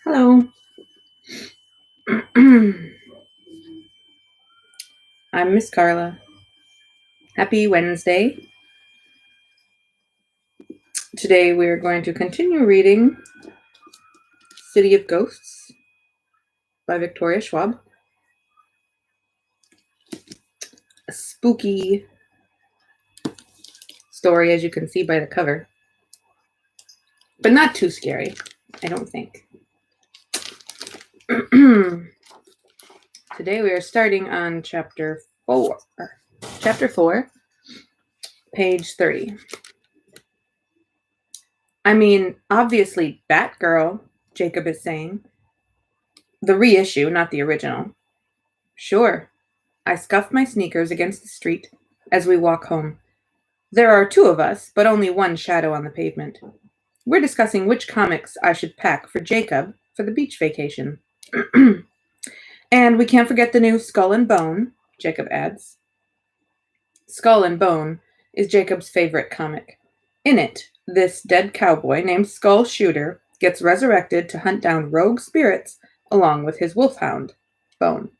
Hello. I'm Miss Carla. Happy Wednesday. Today we are going to continue reading City of Ghosts by Victoria Schwab. A spooky story, as you can see by the cover, but not too scary, I don't think. Today we are starting on chapter 4. Chapter 4, page 30. I mean, obviously, Batgirl, Jacob is saying. The reissue, not the original. Sure. I scuff my sneakers against the street as we walk home. There are 2 of us, but only one shadow on the pavement. We're discussing which comics I should pack for Jacob for the beach vacation. And we can't forget the new Skull and Bone, Jacob adds. Skull and Bone is Jacob's favorite comic. In it, this dead cowboy named Skull Shooter gets resurrected to hunt down rogue spirits along with his wolfhound, Bone.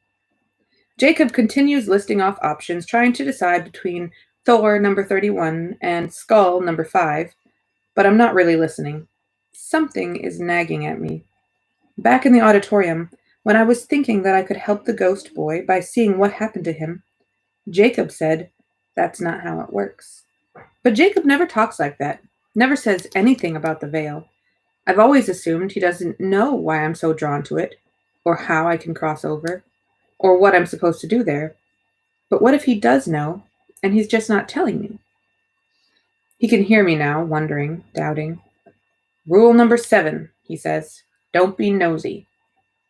Jacob continues listing off options, trying to decide between Thor number 31 and Skull number 5, but I'm not really listening. Something is nagging at me. Back in the auditorium, when I was thinking that I could help the ghost boy by seeing what happened to him, Jacob said, "That's not how it works." But Jacob never talks like that, never says anything about the veil. I've always assumed he doesn't know why I'm so drawn to it, or how I can cross over, or what I'm supposed to do there. But what if he does know, and he's just not telling me? He can hear me now, wondering, doubting. Rule number 7, he says. Don't be nosy.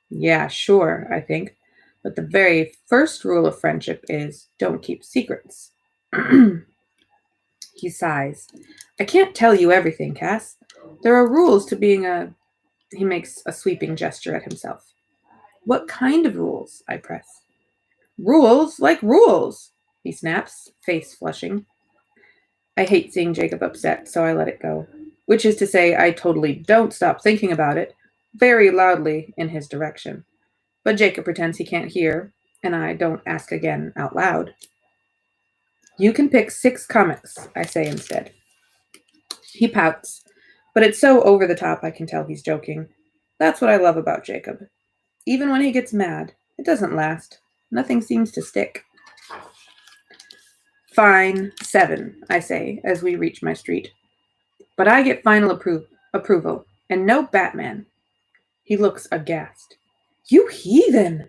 Yeah, sure, I think. But the very first rule of friendship is don't keep secrets. He sighs. I can't tell you everything, Cass. There are rules to being a... He makes a sweeping gesture at himself. What kind of rules? I press. Rules like rules, he snaps, face flushing. I hate seeing Jacob upset, so I let it go. Which is to say, I totally don't stop thinking about it, very loudly in his direction. But Jacob pretends he can't hear, and I don't ask again out loud. You can pick 6 comics, I say instead. He pouts, but it's so over the top I can tell he's joking. That's what I love about Jacob. Even when he gets mad, it doesn't last. Nothing seems to stick. Fine, 7, I say, as we reach my street. But I get final approval, and no Batman. He looks aghast. You heathen!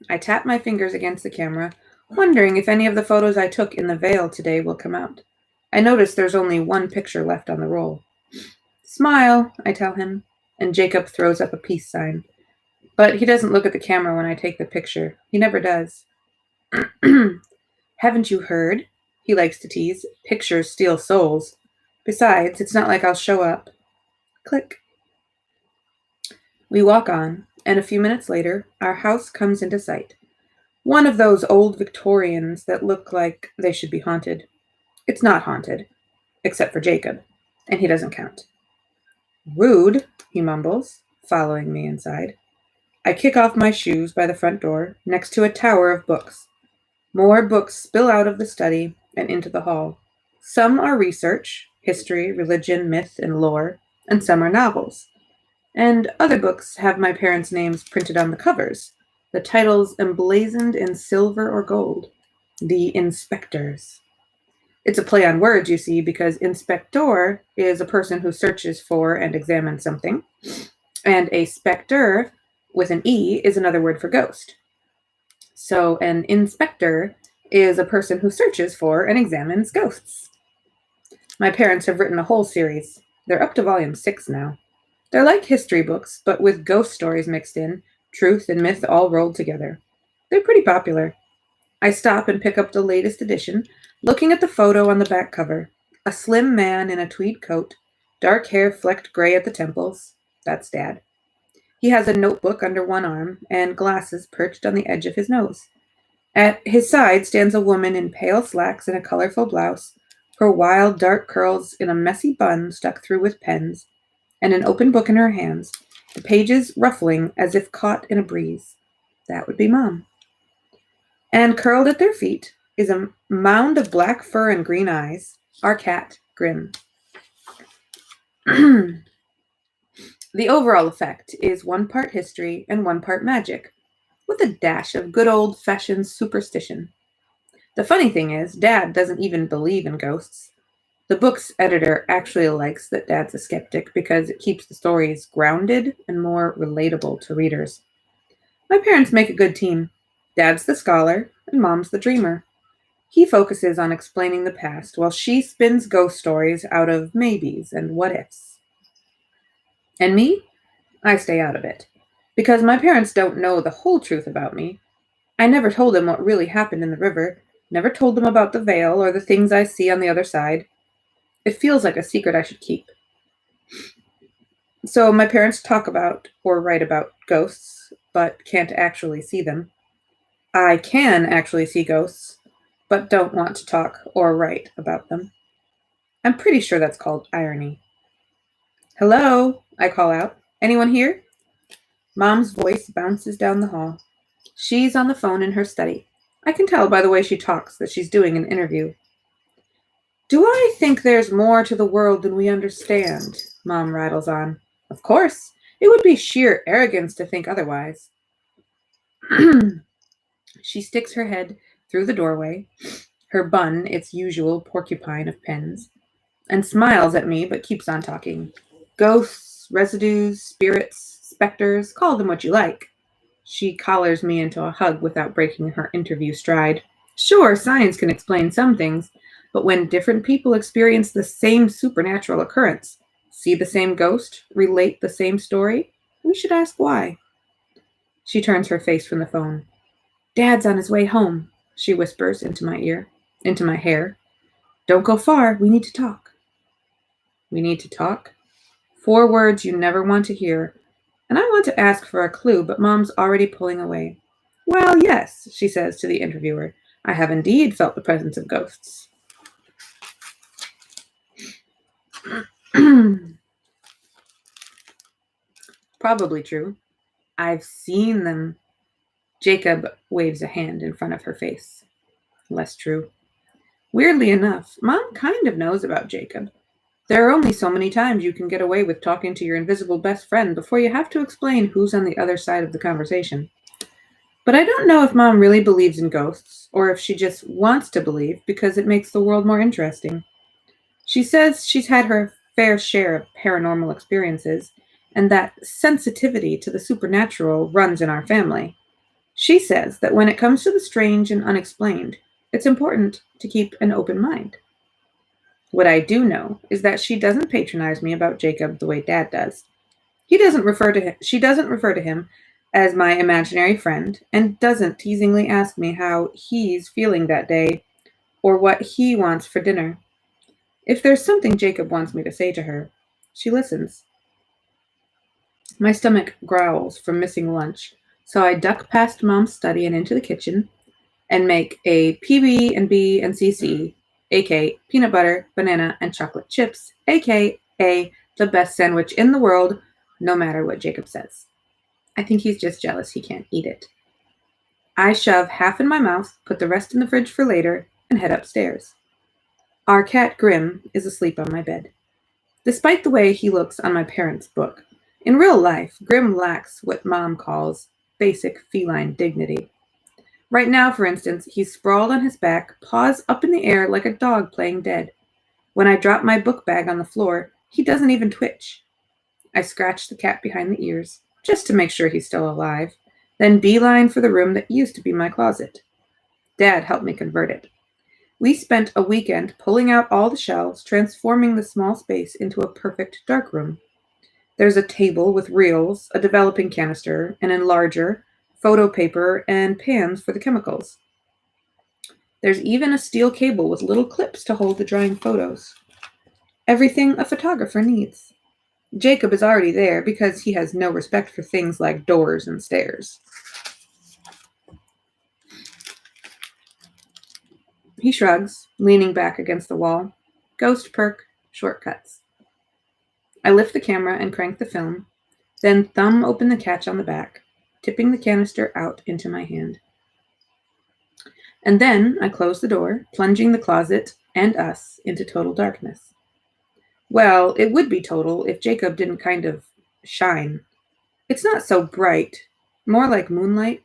I tap my fingers against the camera, wondering if any of the photos I took in the Vale today will come out. I notice there's only 1 picture left on the roll. Smile, I tell him, and Jacob throws up a peace sign. But he doesn't look at the camera when I take the picture. He never does. Haven't you heard? He likes to tease. Pictures steal souls. Besides, it's not like I'll show up. Click. We walk on, and a few minutes later, our house comes into sight. One of those old Victorians that look like they should be haunted. It's not haunted, except for Jacob, and he doesn't count. Rude, he mumbles, following me inside. I kick off my shoes by the front door, next to a tower of books. More books spill out of the study and into the hall. Some are research, history, religion, myth, and lore, and some are novels. And other books have my parents' names printed on the covers, the titles emblazoned in silver or gold. The Inspectors. It's a play on words, you see, because inspector is a person who searches for and examines something, and a specter, with an E, is another word for ghost. So an inspector is a person who searches for and examines ghosts. My parents have written a whole series. They're up to volume 6 now. They're like history books, but with ghost stories mixed in, truth and myth all rolled together. They're pretty popular. I stop and pick up the latest edition, looking at the photo on the back cover. A slim man in a tweed coat, dark hair flecked gray at the temples. That's Dad. He has a notebook under one arm and glasses perched on the edge of his nose. At his side stands a woman in pale slacks and a colorful blouse, her wild dark curls in a messy bun stuck through with pens, and an open book in her hands, the pages ruffling as if caught in a breeze. That would be Mom. And curled at their feet is a mound of black fur and green eyes, our cat, Grim. The overall effect is one part history and one part magic, with a dash of good old-fashioned superstition. The funny thing is, Dad doesn't even believe in ghosts. The book's editor actually likes that Dad's a skeptic because it keeps the stories grounded and more relatable to readers. My parents make a good team. Dad's the scholar, and Mom's the dreamer. He focuses on explaining the past, while she spins ghost stories out of maybes and what-ifs. And me? I stay out of it. Because my parents don't know the whole truth about me. I never told them what really happened in the river, never told them about the veil or the things I see on the other side. It feels like a secret I should keep. So my parents talk about or write about ghosts, but can't actually see them. I can actually see ghosts, but don't want to talk or write about them. I'm pretty sure that's called irony. Hello, I call out. Anyone here? Mom's voice bounces down the hall. She's on the phone in her study. I can tell by the way she talks that she's doing an interview. Do I think there's more to the world than we understand? Mom rattles on. Of course. It would be sheer arrogance to think otherwise. She sticks her head through the doorway, her bun its usual porcupine of pens, and smiles at me but keeps on talking. Ghosts, residues, spirits, specters, call them what you like. She collars me into a hug without breaking her interview stride. Sure, science can explain some things, but when different people experience the same supernatural occurrence, see the same ghost, relate the same story, we should ask why. She turns her face from the phone. Dad's on his way home, she whispers into my hair. Don't go far, we need to talk. We need to talk? 4 words you never want to hear, and I want to ask for a clue, but Mom's already pulling away. Well, yes, she says to the interviewer. I have indeed felt the presence of ghosts. Probably true. I've seen them. Jacob waves a hand in front of her face. Less true. Weirdly enough, Mom kind of knows about Jacob. There are only so many times you can get away with talking to your invisible best friend before you have to explain who's on the other side of the conversation. But I don't know if Mom really believes in ghosts, or if she just wants to believe because it makes the world more interesting. She says she's had her fair share of paranormal experiences, and that sensitivity to the supernatural runs in our family. She says that when it comes to the strange and unexplained, it's important to keep an open mind. What I do know is that she doesn't patronize me about Jacob the way Dad does. She doesn't refer to him as my imaginary friend, and doesn't teasingly ask me how he's feeling that day or what he wants for dinner. If there's something Jacob wants me to say to her, she listens. My stomach growls from missing lunch, so I duck past Mom's study and into the kitchen and make a PB&B and CC, aka peanut butter, banana, and chocolate chips, aka the best sandwich in the world, no matter what Jacob says. I think he's just jealous he can't eat it. I shove half in my mouth, put the rest in the fridge for later, and head upstairs. Our cat Grim is asleep on my bed. Despite the way he looks on my parents' book, in real life, Grim lacks what Mom calls basic feline dignity. Right now, for instance, he's sprawled on his back, paws up in the air like a dog playing dead. When I drop my book bag on the floor, he doesn't even twitch. I scratch the cat behind the ears, just to make sure he's still alive, then beeline for the room that used to be my closet. Dad helped me convert it. We spent a weekend pulling out all the shelves, transforming the small space into a perfect darkroom. There's a table with reels, a developing canister, an enlarger, photo paper, and pans for the chemicals. There's even a steel cable with little clips to hold the drying photos. Everything a photographer needs. Jacob is already there because he has no respect for things like doors and stairs. He shrugs, leaning back against the wall. Ghost perk, shortcuts. I lift the camera and crank the film, then thumb open the catch on the back, tipping the canister out into my hand. And then I close the door, plunging the closet and us into total darkness. Well, it would be total if Jacob didn't kind of shine. It's not so bright, more like moonlight.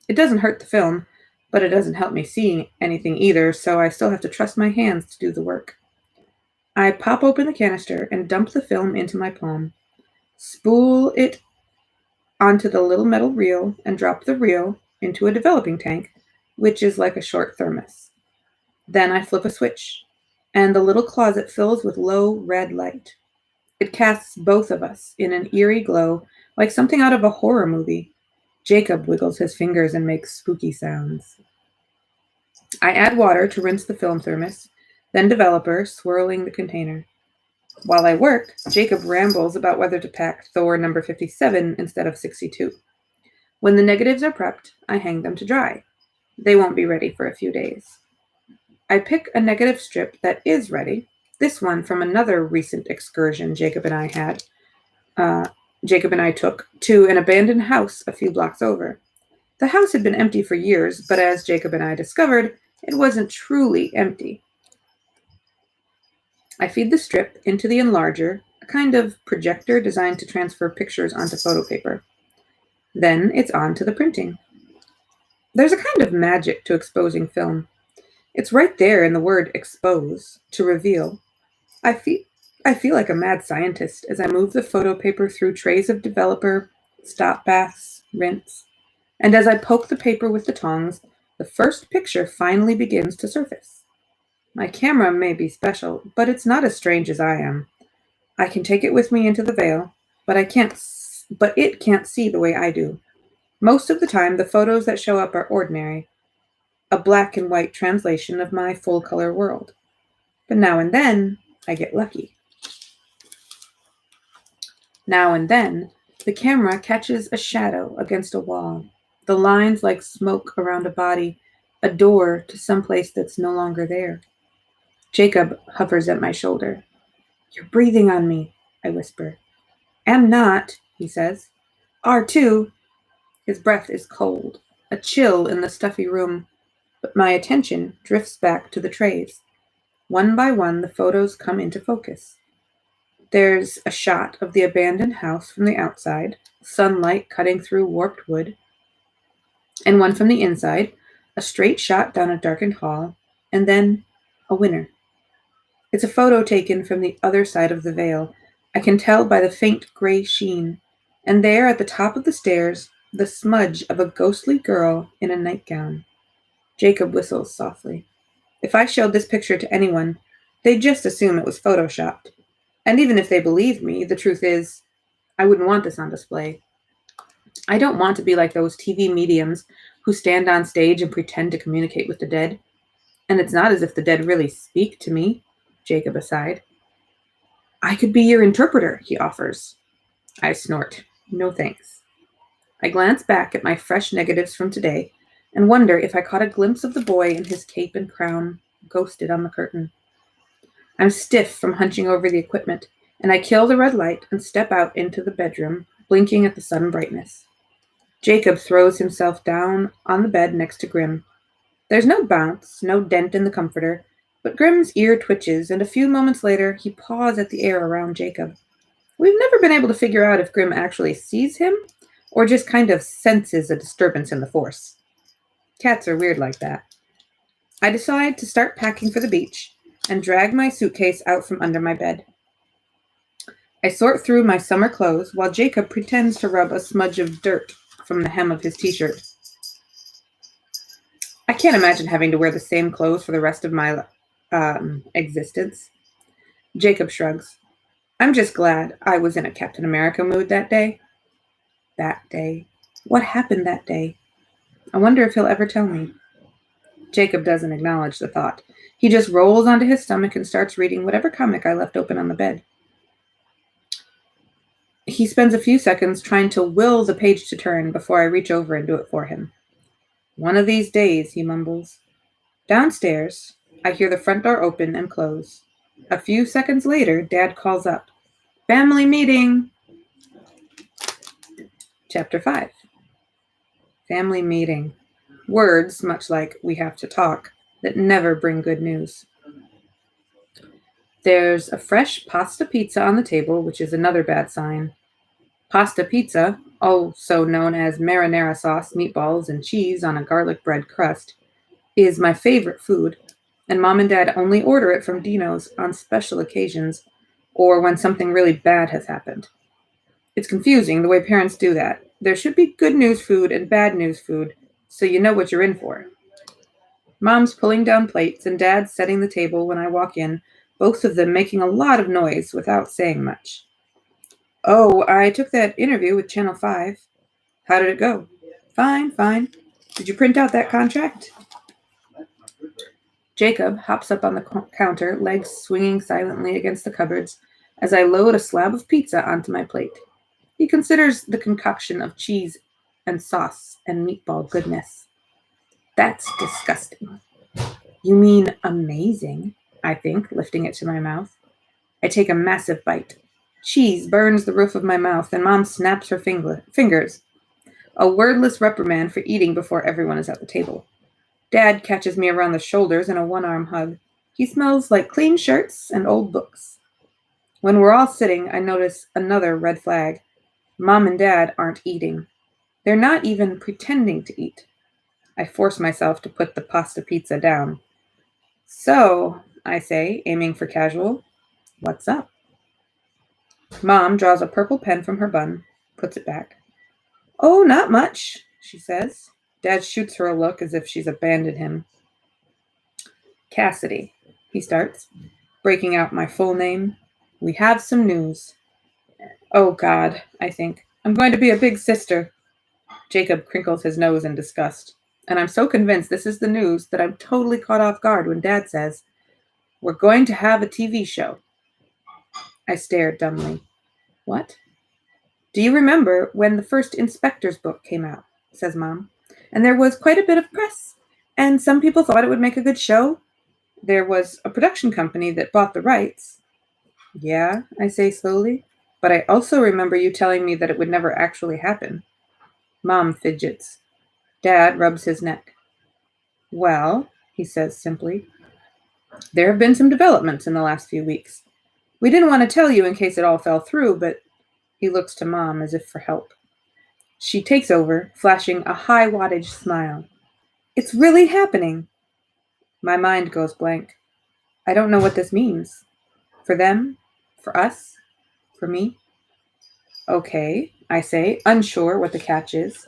It doesn't hurt the film, but it doesn't help me see anything either, so I still have to trust my hands to do the work. I pop open the canister and dump the film into my palm, spool it onto the little metal reel, and drop the reel into a developing tank, which is like a short thermos. Then I flip a switch, and the little closet fills with low red light. It casts both of us in an eerie glow, like something out of a horror movie. Jacob wiggles his fingers and makes spooky sounds. I add water to rinse the film thermos, then developer, swirling the container. While I work, Jacob rambles about whether to pack Thor number 57 instead of 62. When the negatives are prepped, I hang them to dry. They won't be ready for a few days. I pick a negative strip that is ready, this one from another recent excursion Jacob and I took to an abandoned house a few blocks over. The house had been empty for years, but as Jacob and I discovered, it wasn't truly empty. I feed the strip into the enlarger, a kind of projector designed to transfer pictures onto photo paper. Then it's on to the printing. There's a kind of magic to exposing film. It's right there in the word expose, to reveal. I feel like a mad scientist as I move the photo paper through trays of developer, stop baths, rinse. And as I poke the paper with the tongs, the first picture finally begins to surface. My camera may be special, but it's not as strange as I am. I can take it with me into the veil, but it can't see the way I do. Most of the time, the photos that show up are ordinary, a black and white translation of my full-color world. But now and then, I get lucky. Now and then, the camera catches a shadow against a wall, the lines like smoke around a body, a door to someplace that's no longer there. Jacob hovers at my shoulder. "You're breathing on me," I whisper. "Am not," he says. "R2." His breath is cold, a chill in the stuffy room, but my attention drifts back to the trays. One by one, the photos come into focus. There's a shot of the abandoned house from the outside, sunlight cutting through warped wood, and one from the inside, a straight shot down a darkened hall, and then a winner. It's a photo taken from the other side of the veil. I can tell by the faint gray sheen, and there at the top of the stairs, the smudge of a ghostly girl in a nightgown. Jacob whistles softly. If I showed this picture to anyone, they'd just assume it was photoshopped. And even if they believed me, the truth is, I wouldn't want this on display. I don't want to be like those TV mediums who stand on stage and pretend to communicate with the dead. And it's not as if the dead really speak to me, Jacob aside. "I could be your interpreter," he offers. I snort. No thanks. I glance back at my fresh negatives from today and wonder if I caught a glimpse of the boy in his cape and crown, ghosted on the curtain. I'm stiff from hunching over the equipment, and I kill the red light and step out into the bedroom, blinking at the sudden brightness. Jacob throws himself down on the bed next to Grim. There's no bounce, no dent in the comforter, but Grim's ear twitches, and a few moments later, he paws at the air around Jacob. We've never been able to figure out if Grim actually sees him or just kind of senses a disturbance in the force. Cats are weird like that. I decide to start packing for the beach and drag my suitcase out from under my bed. I sort through my summer clothes while Jacob pretends to rub a smudge of dirt from the hem of his t-shirt. I can't imagine having to wear the same clothes for the rest of my existence. Jacob shrugs. I'm just glad I was in a Captain America mood that day. That day. What happened that day? I wonder if he'll ever tell me. Jacob doesn't acknowledge the thought. He just rolls onto his stomach and starts reading whatever comic I left open on the bed. He spends a few seconds trying to will the page to turn before I reach over and do it for him. "One of these days," he mumbles. Downstairs, I hear the front door open and close. A few seconds later, Dad calls up, "Family meeting!" Chapter 5. Family meeting. Words, much like "we have to talk," that never bring good news. There's a fresh pasta pizza on the table, which is another bad sign. Pasta pizza, also known as marinara sauce, meatballs, and cheese on a garlic bread crust, is my favorite food, and Mom and Dad only order it from Dino's on special occasions or when something really bad has happened. It's confusing the way parents do that. There should be good news food and bad news food, so you know what you're in for. Mom's pulling down plates and Dad's setting the table when I walk in, both of them making a lot of noise without saying much. "Oh, I took that interview with Channel 5. How did it go?" "Fine, fine. Did you print out that contract?" Jacob hops up on the counter, legs swinging silently against the cupboards, as I load a slab of pizza onto my plate. He considers the concoction of cheese and sauce and meatball goodness. "That's disgusting." "You mean amazing," I think, lifting it to my mouth. I take a massive bite. Cheese burns the roof of my mouth, and Mom snaps her fingers. A wordless reprimand for eating before everyone is at the table. Dad catches me around the shoulders in a one-arm hug. He smells like clean shirts and old books. When we're all sitting, I notice another red flag. Mom and Dad aren't eating. They're not even pretending to eat. I force myself to put the pasta pizza down. "So," I say, aiming for casual, "what's up?" Mom draws a purple pen from her bun, puts it back. "Oh, not much," she says. Dad shoots her a look as if she's abandoned him. "Cassidy," he starts, breaking out my full name. "We have some news." Oh, God, I think. I'm going to be a big sister. Jacob crinkles his nose in disgust. And I'm so convinced this is the news that I'm totally caught off guard when Dad says, "We're going to have a TV show." I stare dumbly. "What?" "Do you remember when the first Inspector's book came out?" says Mom. "And there was quite a bit of press, and some people thought it would make a good show. There was a production company that bought the rights." "Yeah," I say slowly, "but I also remember you telling me that it would never actually happen." Mom fidgets. Dad rubs his neck. "Well," he says simply, "there have been some developments in the last few weeks. We didn't want to tell you in case it all fell through, but—" He looks to Mom as if for help. She takes over, flashing a high wattage smile. "It's really happening." My mind goes blank. I don't know what this means. For them? For us? For me? "Okay," I say, unsure what the catch is.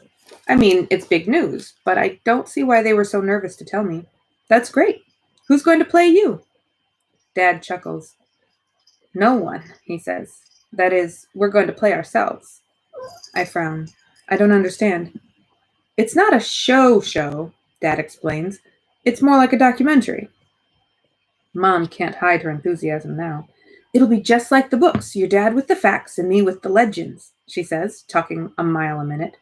I mean, it's big news, but I don't see why they were so nervous to tell me. "That's great. Who's going to play you?" Dad chuckles. "No one," he says. "That is, we're going to play ourselves." I frown. I don't understand. "It's not a show, Dad explains. It's more like a documentary." Mom can't hide her enthusiasm now. "It'll be just like the books, your dad with the facts and me with the legends," she says, talking a mile a minute.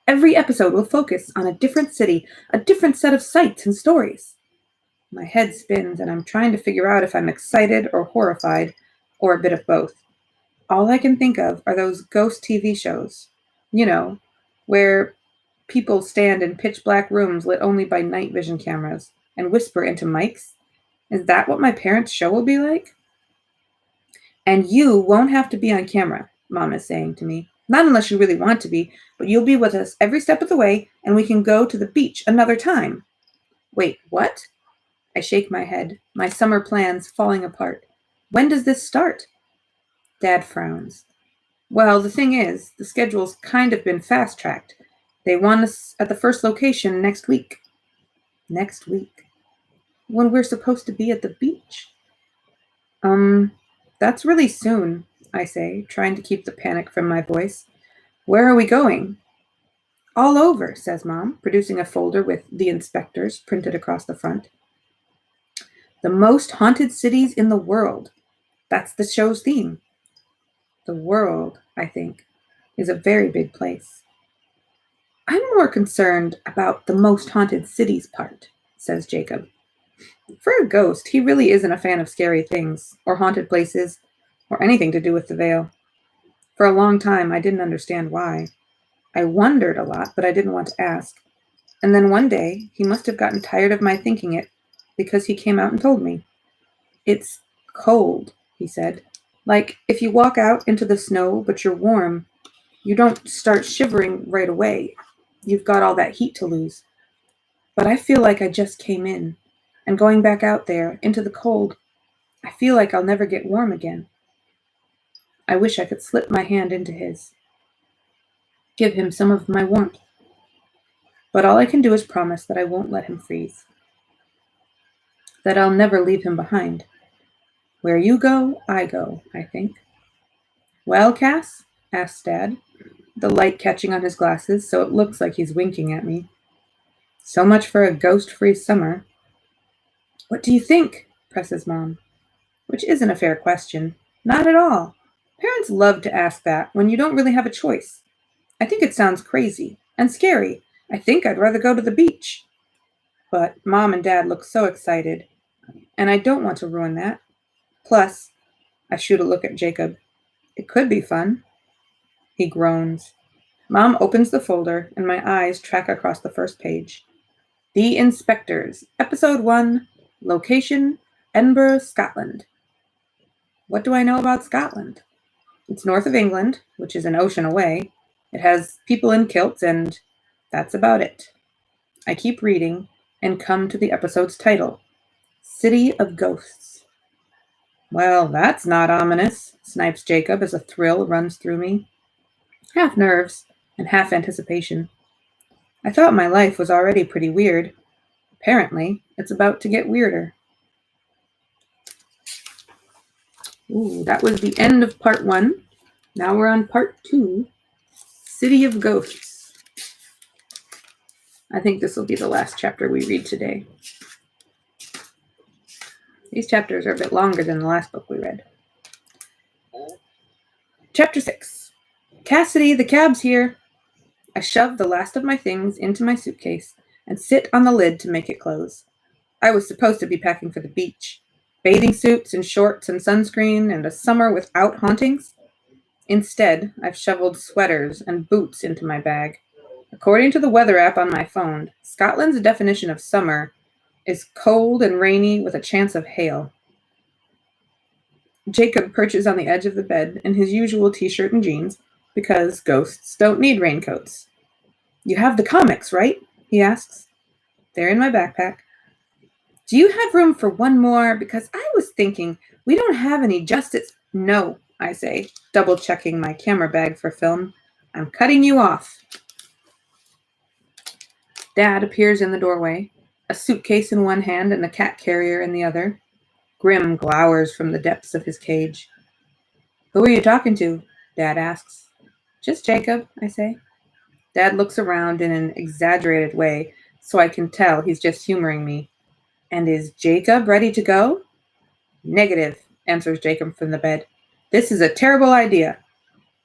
"Every episode will focus on a different city, a different set of sights and stories." My head spins and I'm trying to figure out if I'm excited or horrified or a bit of both. All I can think of are those ghost TV shows, you know, where people stand in pitch black rooms lit only by night vision cameras and whisper into mics. Is that what my parents' show will be like? "And you won't have to be on camera," Mom is saying to me. "Not unless you really want to be, but you'll be with us every step of the way, and we can go to the beach another time." Wait, what? I shake my head, my summer plans falling apart. "When does this start?" Dad frowns. "Well, the thing is, the schedule's kind of been fast-tracked. They want us at the first location next week." Next week? When we're supposed to be at the beach? That's really soon," I say, trying to keep the panic from my voice. "Where are we going?" "All over," says Mom, producing a folder with "The Inspectors" printed across the front. "The most haunted cities in the world. That's the show's theme." The world, I think, is a very big place. "I'm more concerned about the most haunted cities part," says Jacob. For a ghost, he really isn't a fan of scary things, or haunted places, or anything to do with the veil. For a long time, I didn't understand why. I wondered a lot, but I didn't want to ask. And then one day, he must have gotten tired of my thinking it, because he came out and told me. It's cold, he said. Like if you walk out into the snow, but you're warm, you don't start shivering right away. You've got all that heat to lose. But I feel like I just came in, and going back out there into the cold, I feel like I'll never get warm again. I wish I could slip my hand into his, give him some of my warmth. But all I can do is promise that I won't let him freeze, that I'll never leave him behind. Where you go, I go, I think. Well, Cass? Asks Dad, the light catching on his glasses so it looks like he's winking at me. So much for a ghost-free summer. What do you think? Presses Mom. Which isn't a fair question. Not at all. Parents love to ask that when you don't really have a choice. I think it sounds crazy and scary. I think I'd rather go to the beach. But Mom and Dad look so excited, and I don't want to ruin that. Plus, I shoot a look at Jacob. It could be fun. He groans. Mom opens the folder, and my eyes track across the first page. The Inspectors, Episode 1, Location, Edinburgh, Scotland. What do I know about Scotland? It's north of England, which is an ocean away. It has people in kilts, and that's about it. I keep reading and come to the episode's title, City of Ghosts. Well, that's not ominous, snipes Jacob as a thrill runs through me. Half nerves and half anticipation. I thought my life was already pretty weird. Apparently, it's about to get weirder. Ooh, that was the end of part 1. Now we're on part 2, City of Ghosts. I think this will be the last chapter we read today. These chapters are a bit longer than the last book we read. Chapter 6. Cassidy, the cab's here. I shove the last of my things into my suitcase and sit on the lid to make it close. I was supposed to be packing for the beach. Bathing suits and shorts and sunscreen and a summer without hauntings. Instead, I've shoveled sweaters and boots into my bag. According to the weather app on my phone, Scotland's definition of summer is cold and rainy with a chance of hail. Jacob perches on the edge of the bed in his usual t-shirt and jeans because ghosts don't need raincoats. You have the comics, right? He asks. They're in my backpack. Do you have room for one more? Because I was thinking we don't have any justice. No, I say, double-checking my camera bag for film. I'm cutting you off. Dad appears in the doorway, a suitcase in one hand and a cat carrier in the other. Grim glowers from the depths of his cage. Who are you talking to? Dad asks. Just Jacob, I say. Dad looks around in an exaggerated way, so I can tell he's just humoring me. And is Jacob ready to go? Negative, answers Jacob from the bed. This is a terrible idea.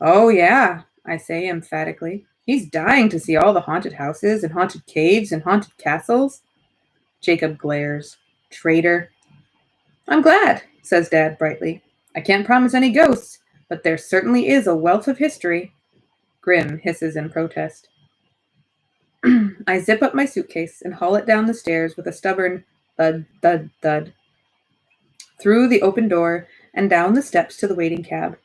Oh, yeah, I say emphatically. He's dying to see all the haunted houses and haunted caves and haunted castles. Jacob glares. Traitor. I'm glad, says Dad brightly. I can't promise any ghosts, but there certainly is a wealth of history. Grim hisses in protest. I zip up my suitcase and haul it down the stairs with a stubborn thud, thud, thud. Through the open door and down the steps to the waiting cab.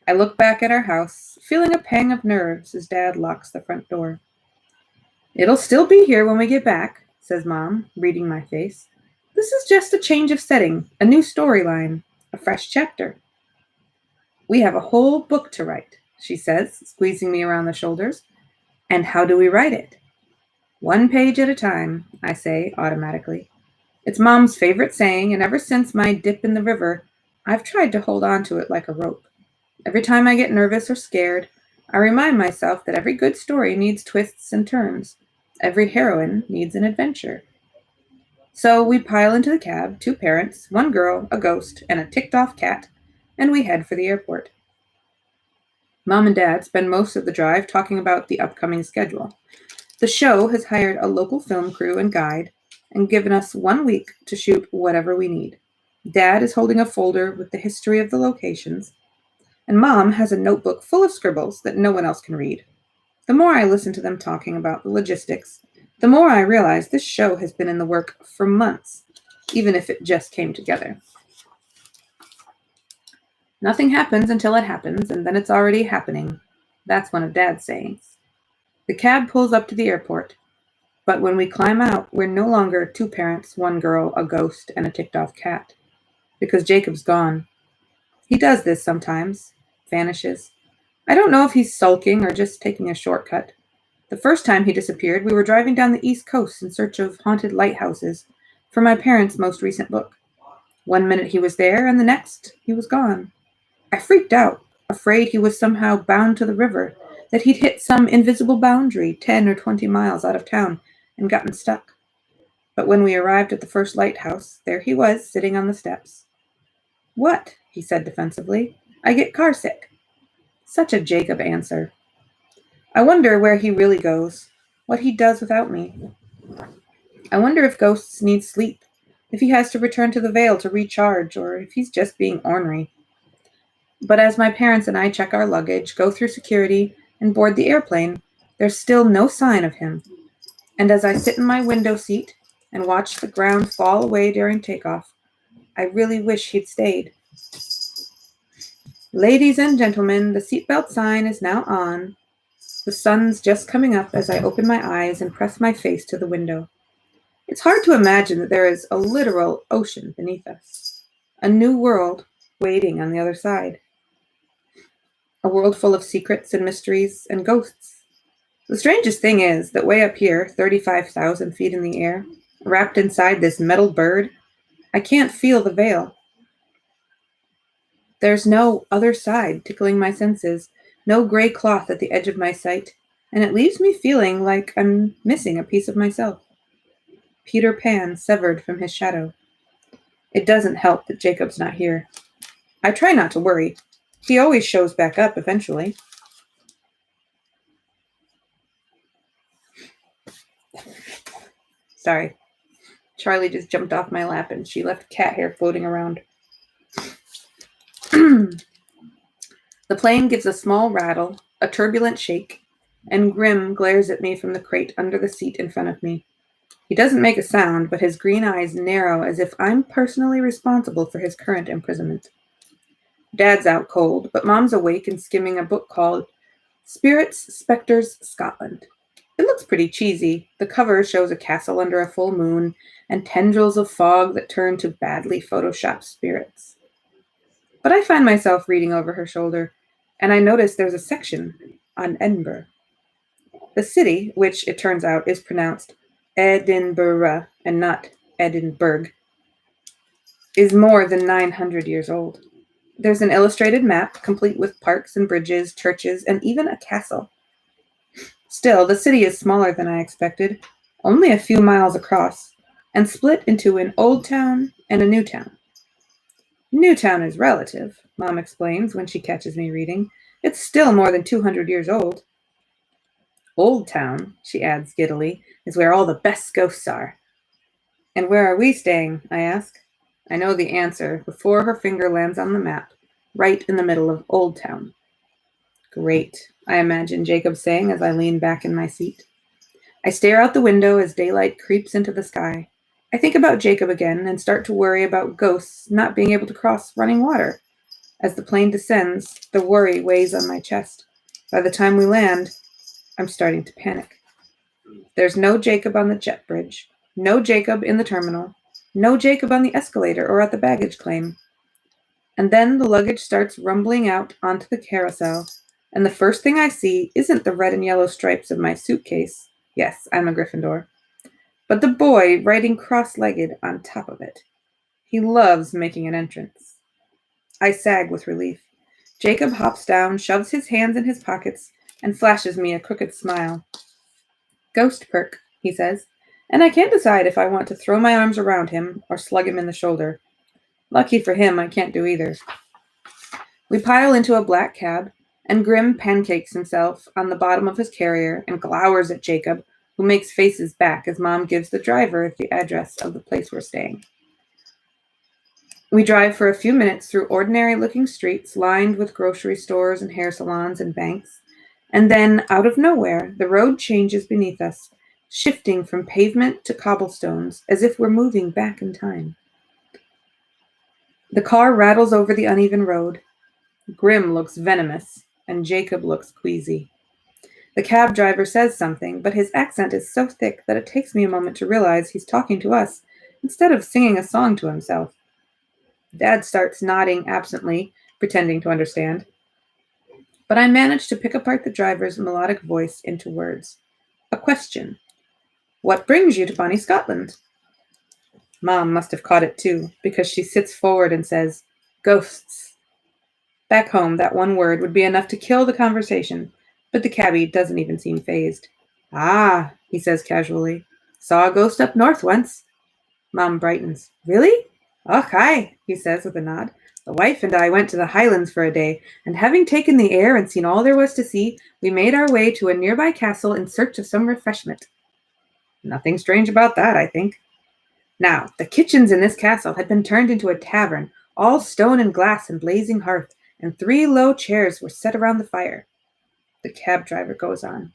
I look back at our house, feeling a pang of nerves as Dad locks the front door. It'll still be here when we get back, says Mom, reading my face. This is just a change of setting, a new storyline, a fresh chapter. We have a whole book to write, she says, squeezing me around the shoulders. And how do we write it? 1 page at a time, I say automatically. It's Mom's favorite saying, and ever since my dip in the river, I've tried to hold on to it like a rope. Every time I get nervous or scared, I remind myself that every good story needs twists and turns. Every heroine needs an adventure. So we pile into the cab, 2 parents, 1 girl, a ghost, and a ticked-off cat, and we head for the airport. Mom and Dad spend most of the drive talking about the upcoming schedule. The show has hired a local film crew and guide, and given us 1 week to shoot whatever we need. Dad is holding a folder with the history of the locations, and Mom has a notebook full of scribbles that no one else can read. The more I listen to them talking about the logistics, the more I realize this show has been in the work for months, even if it just came together. Nothing happens until it happens, and then it's already happening. That's one of Dad's sayings. The cab pulls up to the airport, but when we climb out, we're no longer 2 parents, 1 girl, a ghost, and a ticked-off cat, because Jacob's gone. He does this sometimes, vanishes. I don't know if he's sulking or just taking a shortcut. The first time he disappeared, we were driving down the East Coast in search of haunted lighthouses for my parents' most recent book. 1 minute he was there, and the next he was gone. I freaked out, afraid he was somehow bound to the river, that he'd hit some invisible boundary 10 or 20 miles out of town and gotten stuck. But when we arrived at the first lighthouse, there he was, sitting on the steps. "What?" he said defensively. "I get carsick." Such a Jacob answer. I wonder where he really goes, what he does without me. I wonder if ghosts need sleep, if he has to return to the Vale to recharge, or if he's just being ornery. But as my parents and I check our luggage, go through security, and board the airplane, there's still no sign of him. And as I sit in my window seat and watch the ground fall away during takeoff, I really wish he'd stayed. Ladies and gentlemen, the seatbelt sign is now on. The sun's just coming up as I open my eyes and press my face to the window. It's hard to imagine that there is a literal ocean beneath us, a new world waiting on the other side. A world full of secrets and mysteries and ghosts. The strangest thing is that way up here, 35,000 feet in the air, wrapped inside this metal bird, I can't feel the veil. There's no other side tickling my senses, no gray cloth at the edge of my sight, and it leaves me feeling like I'm missing a piece of myself. Peter Pan severed from his shadow. It doesn't help that Jacob's not here. I try not to worry. He always shows back up eventually. Sorry. Charlie just jumped off my lap and she left cat hair floating around. The plane gives a small rattle, a turbulent shake, and Grim glares at me from the crate under the seat in front of me. He doesn't make a sound, but his green eyes narrow as if I'm personally responsible for his current imprisonment. Dad's out cold, but Mom's awake and skimming a book called Spirits, Spectres, Scotland. It looks pretty cheesy. The cover shows a castle under a full moon and tendrils of fog that turn to badly photoshopped spirits. But I find myself reading over her shoulder, and I notice there's a section on Edinburgh. The city, which it turns out is pronounced Edinburgh and not Edinburgh, is more than 900 years old. There's an illustrated map, complete with parks and bridges, churches, and even a castle. Still, the city is smaller than I expected, only a few miles across, and split into an old town and a new town. New town is relative, Mom explains when she catches me reading. It's still more than 200 years old. Old town, she adds giddily, is where all the best ghosts are. And where are we staying? I ask. I know the answer before her finger lands on the map, right in the middle of Old Town. Great, I imagine Jacob saying as I lean back in my seat. I stare out the window as daylight creeps into the sky. I think about Jacob again and start to worry about ghosts not being able to cross running water. As the plane descends, the worry weighs on my chest. By the time we land, I'm starting to panic. There's no Jacob on the jet bridge, no Jacob in the terminal, no Jacob on the escalator or at the baggage claim. And then the luggage starts rumbling out onto the carousel, and the first thing I see isn't the red and yellow stripes of my suitcase. Yes, I'm a Gryffindor. But the boy riding cross-legged on top of it. He loves making an entrance. I sag with relief. Jacob hops down, shoves his hands in his pockets, and flashes me a crooked smile. Ghost perk, he says, and I can't decide if I want to throw my arms around him or slug him in the shoulder. Lucky for him, I can't do either. We pile into a black cab, and Grim pancakes himself on the bottom of his carrier and glowers at Jacob, who makes faces back as Mom gives the driver the address of the place we're staying. We drive for a few minutes through ordinary-looking streets lined with grocery stores and hair salons and banks, and then, out of nowhere, the road changes beneath us, shifting from pavement to cobblestones as if we're moving back in time. The car rattles over the uneven road. Grim looks venomous, and Jacob looks queasy. The cab driver says something, but his accent is so thick that it takes me a moment to realize he's talking to us instead of singing a song to himself. Dad starts nodding absently, pretending to understand. But I manage to pick apart the driver's melodic voice into words. A question. What brings you to Bonnie, Scotland? Mom must have caught it too, because she sits forward and says, Ghosts. Back home, that one word would be enough to kill the conversation, but the cabbie doesn't even seem fazed. Ah, he says casually. Saw a ghost up north once. Mom brightens. Really? Och, aye, he says with a nod. The wife and I went to the Highlands for a day, and having taken the air and seen all there was to see, we made our way to a nearby castle in search of some refreshment. Nothing strange about that, I think. Now, the kitchens in this castle had been turned into a tavern, all stone and glass and blazing hearth, and 3 low chairs were set around the fire. The cab driver goes on.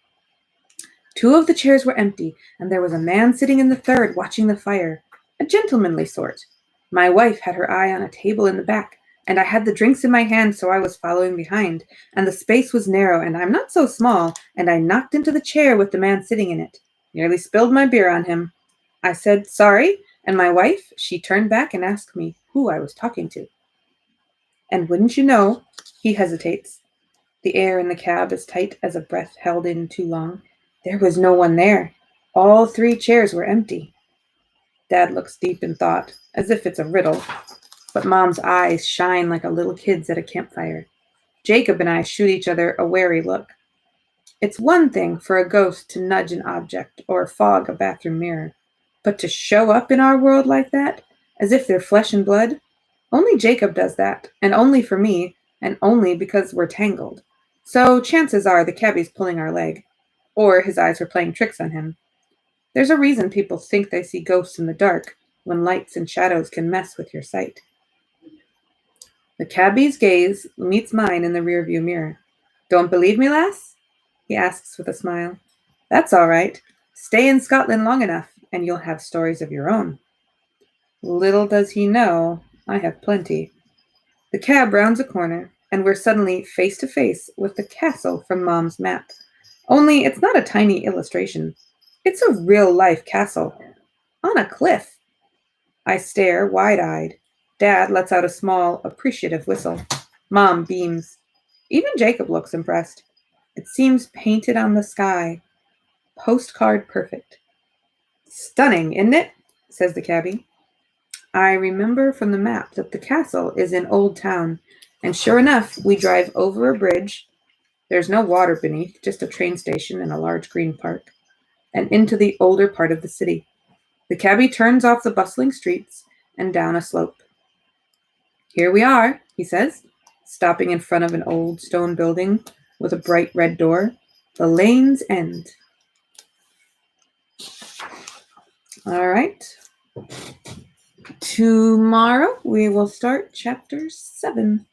2 of the chairs were empty, and there was a man sitting in the third watching the fire, a gentlemanly sort. My wife had her eye on a table in the back, and I had the drinks in my hand, so I was following behind, and the space was narrow, and I'm not so small, and I knocked into the chair with the man sitting in it. Nearly spilled my beer on him. I said, sorry, and my wife, she turned back and asked me who I was talking to. And wouldn't you know, he hesitates. The air in the cab is tight as a breath held in too long. There was no one there. All 3 chairs were empty. Dad looks deep in thought, as if it's a riddle, but Mom's eyes shine like a little kid's at a campfire. Jacob and I shoot each other a wary look. It's one thing for a ghost to nudge an object or fog a bathroom mirror, but to show up in our world like that, as if they're flesh and blood, only Jacob does that, and only for me, and only because we're tangled. So chances are the cabbie's pulling our leg, or his eyes are playing tricks on him. There's a reason people think they see ghosts in the dark, when lights and shadows can mess with your sight. The cabbie's gaze meets mine in the rearview mirror. Don't believe me, lass? He asks with a smile. That's all right. Stay in Scotland long enough, and you'll have stories of your own. Little does he know, I have plenty. The cab rounds a corner, and we're suddenly face to face with the castle from Mom's map. Only it's not a tiny illustration. It's a real-life castle. On a cliff. I stare, wide-eyed. Dad lets out a small, appreciative whistle. Mom beams. Even Jacob looks impressed. It seems painted on the sky. Postcard perfect. Stunning, isn't it? Says the cabbie. I remember from the map that the castle is in Old Town, and sure enough, we drive over a bridge. There's no water beneath, just a train station and a large green park, and into the older part of the city. The cabbie turns off the bustling streets and down a slope. Here we are, he says, stopping in front of an old stone building with a bright red door. The Lane's End. All right. Tomorrow we will start chapter 7.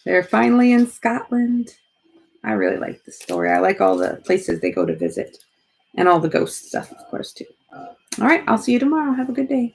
They're finally in Scotland. I really like the story. I like all the places they go to visit and all the ghost stuff, of course, too. All right. I'll see you tomorrow. Have a good day.